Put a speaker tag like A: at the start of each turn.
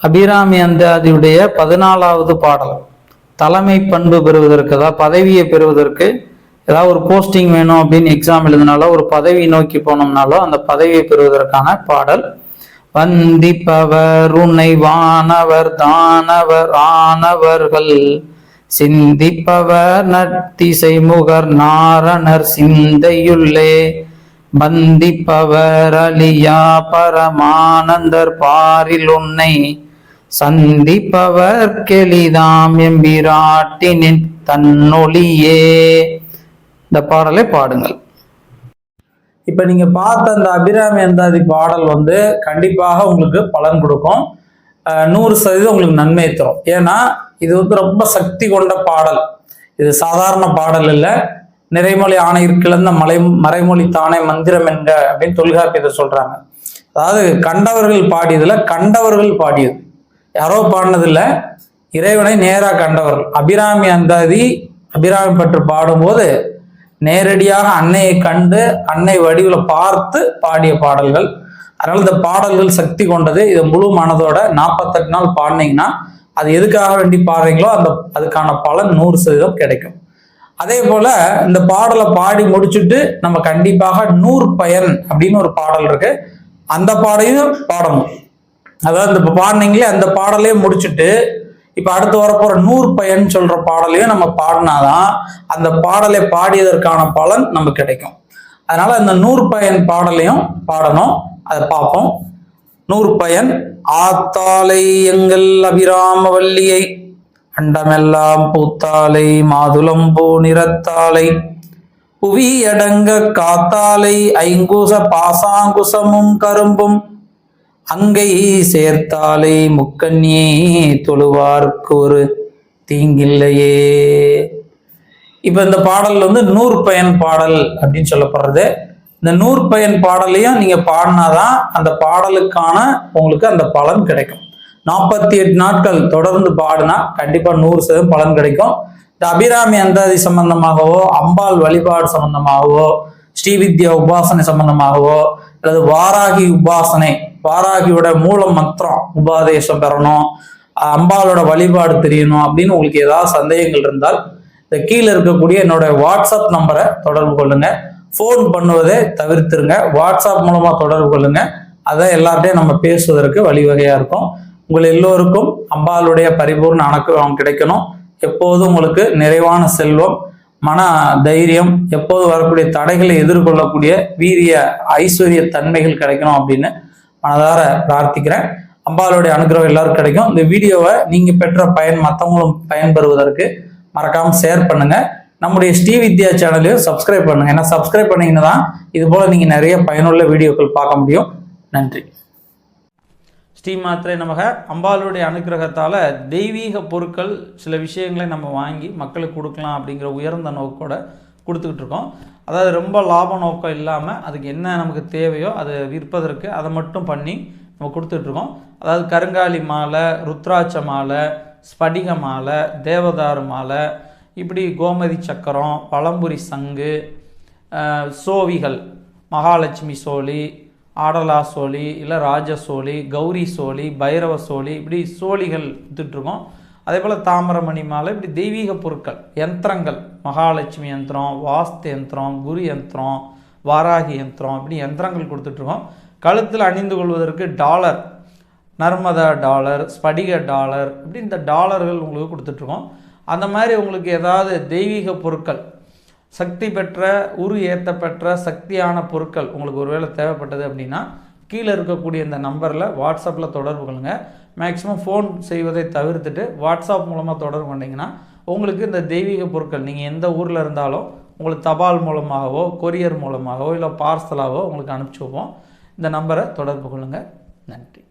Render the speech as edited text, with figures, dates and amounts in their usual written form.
A: அபிராமி அந்தாதியுடைய 14வது பாடல். தலைமை பண்பு பெறுவதற்கு, அதாவது பதவியை பெறுவதற்கு, ஏதாவது ஒரு போஸ்டிங் வேணும் அப்படின்னு எக்ஸாம் எழுதினாலோ ஒரு பதவி நோக்கி போனோம்னாலோ அந்த பதவியை பெறுவதற்கான பாடல். வந்திப்பவர் உன்னை வானவர் தானவர் ஆனவர்கள் சிந்திப்பவர் நத்திசை முகர் நாரணர் சிந்தையுள்ளே பந்திப்பவர் அலியா பரமானந்தர் பாரில் உன்னை சந்திப்பவர் கெளிதாம் எம்பிராட்டினின் தன்னொழியே. இந்த பாடலை பாடுங்கள். இப்ப நீங்க பார்த்த அந்த அபிராமி அந்தாதி பாடல் கண்டிப்பாக உங்களுக்கு பலன் கொடுக்கும். 100% உங்களுக்கு நன்மை தரும். ஏன்னா இது ரொம்ப சக்தி கொண்ட பாடல். இது சாதாரண பாடல் இல்லை. நிறைமொழி ஆணையிற் கிளந்த மறைமொழி தானே மந்திரம் என்க அப்படின்னு தொல்காப்பியத்தை சொல்றாங்க. அதாவது கண்டவர்கள் பாடியதுல கண்டவர்கள் பாடியது, யாரோ பாடினதில்ல, இறைவனை நேராக கண்டவர்கள். அபிராமி அந்தாதி அபிராமி பற்று பாடும்போது நேரடியாக அன்னையை கண்டு அன்னை வடிவில் பார்த்து பாடிய பாடல்கள். அதனால இந்த பாடல்கள் சக்தி கொண்டது. இதை முழு மனதோட 48 நாள் பாடினீங்கன்னா அது எதுக்காக வேண்டி பாடுறீங்களோ அதுக்கான பலன் 100% கிடைக்கும். அதே போல இந்த பாடலை பாடி முடிச்சுட்டு நம்ம கண்டிப்பாக 100 பயன் அப்படின்னு ஒரு பாடல் இருக்கு, அந்த பாடையும் பாடணும். அதாவது இந்த பாடினீங்களே அந்த பாடலையே முடிச்சுட்டு இப்ப அடுத்து வரப்போற 100 பயன் சொல்ற பாடலையும் நம்ம பாடினாதான் அந்த பாடலை பாடியதற்கான பலன் நமக்கு கிடைக்கும். அதனால அந்த 100 பயன் பாடலையும் பாடணும். அதை பார்ப்போம். 100 பயன். ஆத்தாலை எங்கள் அபிராம வல்லியை அண்டமெல்லாம் பூத்தாலை மாதுளம்பூ நிறத்தாலை புவி அடங்க காத்தாலை ஐங்குச பாசாங்குசமும் கரும்பும் அங்கை சேர்த்தாலை முக்கண்ணியே தொழுவார்க்கு ஒரு தீங்கில்லையே. இப்ப இந்த பாடல் 100 பயன் பாடல் அப்படின்னு சொல்லப்படுறது. இந்த 100 பயன் பாடலையும் நீங்க பாடினாதான் அந்த பாடலுக்கான உங்களுக்கு அந்த பலன் கிடைக்கும். 48 நாட்கள் தொடர்ந்து பாடினா கண்டிப்பா 100% பலன் கிடைக்கும். இந்த அபிராமி அந்தாதி சம்பந்தமாகவோ அம்பாள் வழிபாடு சம்பந்தமாகவோ ஸ்ரீவித்யா உபாசனை சம்பந்தமாகவோ அல்லது வாராகி உபாசனை, வாராகியோட மூல மந்திரம் உபாதேசம் பெறணும், அம்பாளோட வழிபாடு தெரியணும் அப்படின்னு உங்களுக்கு ஏதாவது சந்தேகங்கள் இருந்தால் இந்த கீழே இருக்கக்கூடிய என்னோட வாட்ஸ்அப் நம்பரை தொடர்பு கொள்ளுங்க. ஃபோன் பண்ணுவதை தவிர்த்துருங்க. வாட்ஸ்அப் மூலமா தொடர்பு கொள்ளுங்க. அதை எல்லார்ட்டையும் நம்ம பேசுவதற்கு வழிவகையா இருக்கும். உங்கள் எல்லோருக்கும் அம்பாளுடைய பரிபூர்ண அனுகிரகம் கிடைக்கணும். எப்போதும் உங்களுக்கு நிறைவான செல்வம், மன தைரியம், எப்போது வரக்கூடிய தடைகளை எதிர்கொள்ளக்கூடிய வீரிய ஐஸ்வர்ய தன்மைகள் கிடைக்கணும் அப்படின்னு மனதார பிரார்த்திக்கிறேன். அம்பாளுடைய அனுகிரகம் எல்லாருக்கும் கிடைக்கும். இந்த வீடியோவை நீங்க பெற்ற பயன் மற்றவங்களும் பயன்பெறுவதற்கு மறக்காம ஷேர் பண்ணுங்க. நம்முடைய ஸ்ரீவித்யா சேனலையும் சப்ஸ்கிரைப் பண்ணுங்க. ஏன்னா சப்ஸ்கிரைப் பண்ணீங்கன்னா தான் இது போல நீங்க நிறைய பயனுள்ள வீடியோக்கள் பார்க்க முடியும். நன்றி. ஸ்ரீமாத்திரை நமக. அம்பாளுடைய அனுகிரகத்தால் தெய்வீக பொருட்கள் சில விஷயங்களை நம்ம வாங்கி மக்களுக்கு கொடுக்கலாம் அப்படிங்கிற உயர்ந்த நோக்கோட கொடுத்துக்கிட்டு இருக்கோம். அதாவது ரொம்ப லாப நோக்கம் இல்லாமல் அதுக்கு என்ன நமக்கு தேவையோ அதை விற்பதற்கு அதை மட்டும் பண்ணி நம்ம கொடுத்துட்ருக்கோம். அதாவது கருங்காலி மாலை, ருத்ராட்ச மாலை, ஸ்படிக மாலை, தேவதாரு மாலை, இப்படி கோமதி சக்கரம், பழம்புரி சங்கு, சோவிகள், மகாலட்சுமி சோழி, ஆடலா சோழி, இல்லை ராஜ சோழி, கௌரி சோழி, பைரவ சோழி, இப்படி சோழிகள் வித்துட்ருக்கோம். அதே போல் தாமிரமணி மாலை, இப்படி தெய்வீக பொருட்கள், யந்திரங்கள், மகாலட்சுமி யந்திரம், வாஸ்து யந்திரம், குரு யந்திரம், வாராகி யந்திரம், இப்படி யந்திரங்கள் கொடுத்துட்ருக்கோம். கழுத்தில் அணிந்து கொள்வதற்கு டாலர், நர்மதா டாலர், ஸ்படிக டாலர், இப்படி இந்த டாலர்கள் உங்களுக்கு கொடுத்துட்ருக்கோம். அந்த மாதிரி உங்களுக்கு ஏதாவது தெய்வீக பொருட்கள், சக்தி பெற்ற உரு ஏற்ற பெற்ற சக்தியான பொருட்கள் உங்களுக்கு ஒருவேளை தேவைப்பட்டது அப்படின்னா கீழே இருக்கக்கூடிய இந்த நம்பரில் வாட்ஸ்அப்பில் தொடர்பு கொள்ளுங்க. மேக்ஸிமம் ஃபோன் செய்வதை தவிர்த்துட்டு வாட்ஸ்அப் மூலமாக தொடர்பு கொண்டீங்கன்னா உங்களுக்கு இந்த தெய்வீக பொருட்கள் நீங்கள் எந்த ஊரில் இருந்தாலும் உங்களுக்கு தபால் மூலமாகவோ கொரியர் மூலமாகவோ இல்லை பார்சலாகவோ உங்களுக்கு அனுப்பிச்சி வைப்போம். இந்த நம்பரை தொடர்பு கொள்ளுங்கள். நன்றி.